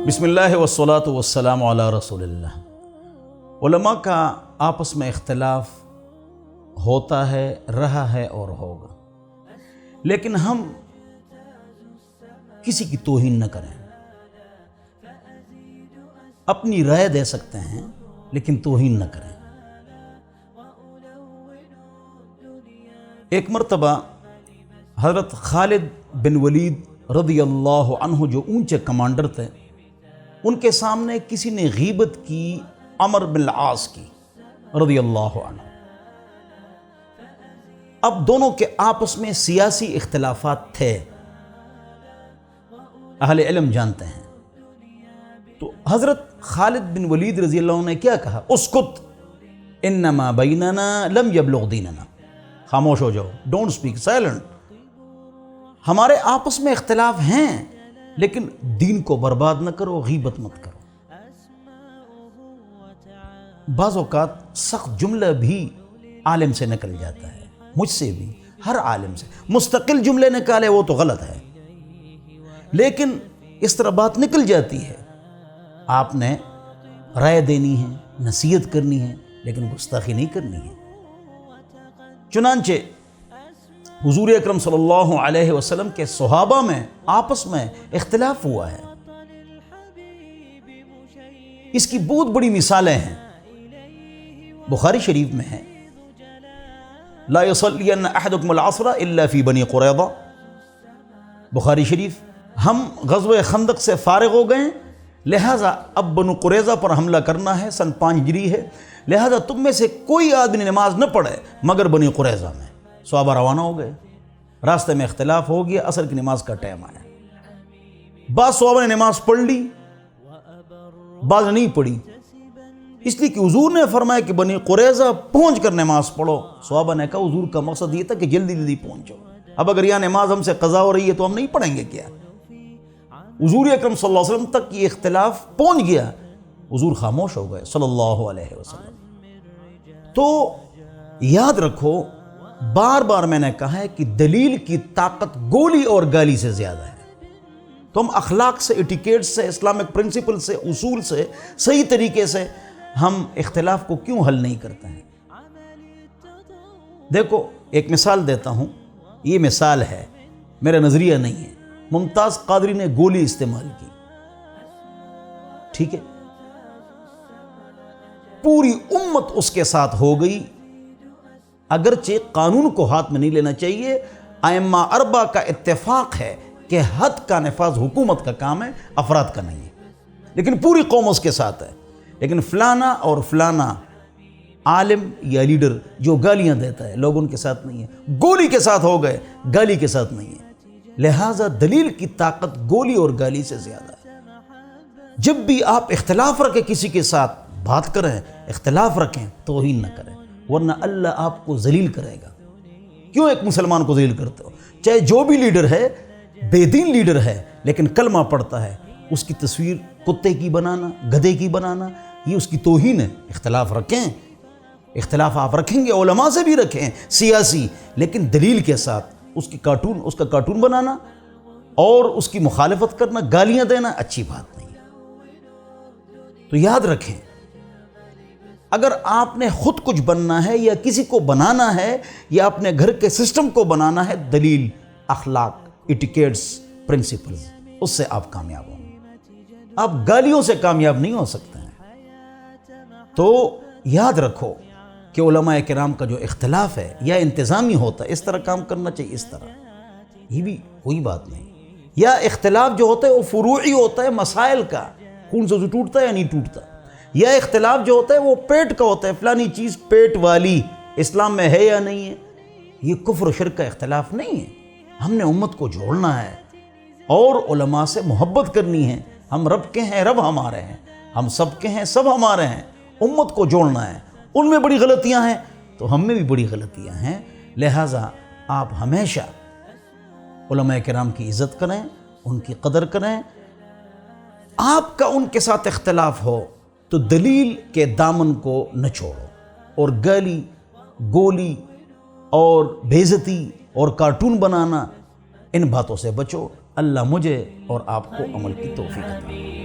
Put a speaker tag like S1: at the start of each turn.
S1: بسم اللہ والصلاة والسلام علی رسول اللہ۔ علماء کا آپس میں اختلاف ہوتا ہے، رہا ہے اور ہوگا، لیکن ہم کسی کی توہین نہ کریں۔ اپنی رائے دے سکتے ہیں لیکن توہین نہ کریں۔ ایک مرتبہ حضرت خالد بن ولید رضی اللہ عنہ جو اونچے کمانڈر تھے، ان کے سامنے کسی نے غیبت کی عمر بن العاص کی رضی اللہ عنہ۔ اب دونوں کے آپس میں سیاسی اختلافات تھے، اہل علم جانتے ہیں۔ تو حضرت خالد بن ولید رضی اللہ عنہ نے کیا کہا؟ اسکت انما بیننا لم یبلغ دیننا، خاموش ہو جاؤ، ڈونٹ سپیک، سائلنٹ۔ ہمارے آپس میں اختلاف ہیں لیکن دین کو برباد نہ کرو، غیبت مت کرو۔ بعض اوقات سخت جملہ بھی عالم سے نکل جاتا ہے، مجھ سے بھی، ہر عالم سے۔ مستقل جملے نکالے وہ تو غلط ہے، لیکن اس طرح بات نکل جاتی ہے۔ آپ نے رائے دینی ہے، نصیحت کرنی ہے، لیکن گستاخی نہیں کرنی ہے۔ چنانچہ حضور اکرم صلی اللہ علیہ وسلم کے صحابہ میں آپس میں اختلاف ہوا ہے۔ اس کی بہت بڑی مثالیں ہیں، بخاری شریف میں ہے، لا یصلین احدکم العصر الا فی بنی قریظہ۔ بخاری شریف، ہم غزوہ خندق سے فارغ ہو گئے، لہٰذا اب بنو قریظہ پر حملہ کرنا ہے، سن 5 ہجری ہے، لہذا تم میں سے کوئی آدمی نماز نہ پڑھے مگر بنی قریظہ میں۔ صحابہ روانہ ہو گئے، راستے میں اختلاف ہو گیا، عصر کی نماز کا ٹائم آیا۔ بعض صحابہ نے نماز پڑھ لی، بعض نے نہیں پڑھی، اس لیے کہ حضور نے فرمایا کہ بنی قریظہ پہنچ کر نماز پڑھو۔ صحابہ نے کہا حضور کا مقصد یہ تھا کہ جلدی جلدی پہنچو، اب اگر یہاں نماز ہم سے قضا ہو رہی ہے تو ہم نہیں پڑھیں گے کیا؟ حضور اکرم صلی اللہ علیہ وسلم تک یہ اختلاف پہنچ گیا، حضور خاموش ہو گئے صلی اللہ علیہ وسلم۔ تو یاد رکھو، بار بار میں نے کہا ہے کہ دلیل کی طاقت گولی اور گالی سے زیادہ ہے۔ تو ہم اخلاق سے، ایٹیکیٹ سے، اسلامک پرنسپل سے، اصول سے، صحیح طریقے سے ہم اختلاف کو کیوں حل نہیں کرتے ہیں؟ دیکھو ایک مثال دیتا ہوں، یہ مثال ہے، میرا نظریہ نہیں ہے۔ ممتاز قادری نے گولی استعمال کی، ٹھیک ہے، پوری امت اس کے ساتھ ہو گئی۔ اگرچہ قانون کو ہاتھ میں نہیں لینا چاہیے، ائمہ اربعہ کا اتفاق ہے کہ حد کا نفاذ حکومت کا کام ہے، افراد کا نہیں ہے، لیکن پوری قوم اس کے ساتھ ہے۔ لیکن فلانا اور فلانا عالم یا لیڈر جو گالیاں دیتا ہے، لوگ ان کے ساتھ نہیں ہیں، گولی کے ساتھ ہو گئے، گالی کے ساتھ نہیں ہے۔ لہٰذا دلیل کی طاقت گولی اور گالی سے زیادہ ہے۔ جب بھی آپ اختلاف رکھیں کسی کے ساتھ، بات کریں، اختلاف رکھیں، توہین نہ کریں، ورنہ اللہ آپ کو ذلیل کرے گا۔ کیوں ایک مسلمان کو ذلیل کرتے ہو؟ چاہے جو بھی لیڈر ہے، بے دین لیڈر ہے لیکن کلمہ پڑھتا ہے، اس کی تصویر کتے کی بنانا، گدھے کی بنانا، یہ اس کی توہین ہے۔ اختلاف رکھیں، اختلاف آپ رکھیں گے، علماء سے بھی رکھیں، سیاسی، لیکن دلیل کے ساتھ۔ اس کا کارٹون بنانا اور اس کی مخالفت کرنا، گالیاں دینا اچھی بات نہیں ہے۔ تو یاد رکھیں، اگر آپ نے خود کچھ بننا ہے یا کسی کو بنانا ہے یا اپنے گھر کے سسٹم کو بنانا ہے، دلیل، اخلاق، ایٹیکیٹس، پرنسپلز، اس سے آپ کامیاب ہوں گے۔ آپ گالیوں سے کامیاب نہیں ہو سکتے ہیں۔ تو یاد رکھو کہ علماء کرام کا جو اختلاف ہے، یا انتظامی ہوتا ہے، اس طرح کام کرنا چاہیے، اس طرح، یہ بھی کوئی بات نہیں۔ یا اختلاف جو ہوتا ہے وہ فروعی ہوتا ہے، مسائل کا، خون سے ٹوٹتا ہے یا نہیں ٹوٹتا۔ یا اختلاف جو ہوتا ہے وہ پیٹ کا ہوتا ہے، فلانی چیز پیٹ والی اسلام میں ہے یا نہیں ہے۔ یہ کفر و شرک کا اختلاف نہیں ہے۔ ہم نے امت کو جوڑنا ہے اور علماء سے محبت کرنی ہے۔ ہم رب کے ہیں، رب ہمارے ہیں، ہم سب کے ہیں، سب ہمارے ہیں۔ امت کو جوڑنا ہے۔ ان میں بڑی غلطیاں ہیں تو ہم میں بھی بڑی غلطیاں ہیں، لہٰذا آپ ہمیشہ علماء کرام کی عزت کریں، ان کی قدر کریں۔ آپ کا ان کے ساتھ اختلاف ہو تو دلیل کے دامن کو نہ چھوڑو، اور گالی، گولی اور بے عزتی اور کارٹون بنانا، ان باتوں سے بچو۔ اللہ مجھے اور آپ کو عمل کی توفیق عطا فرمائے۔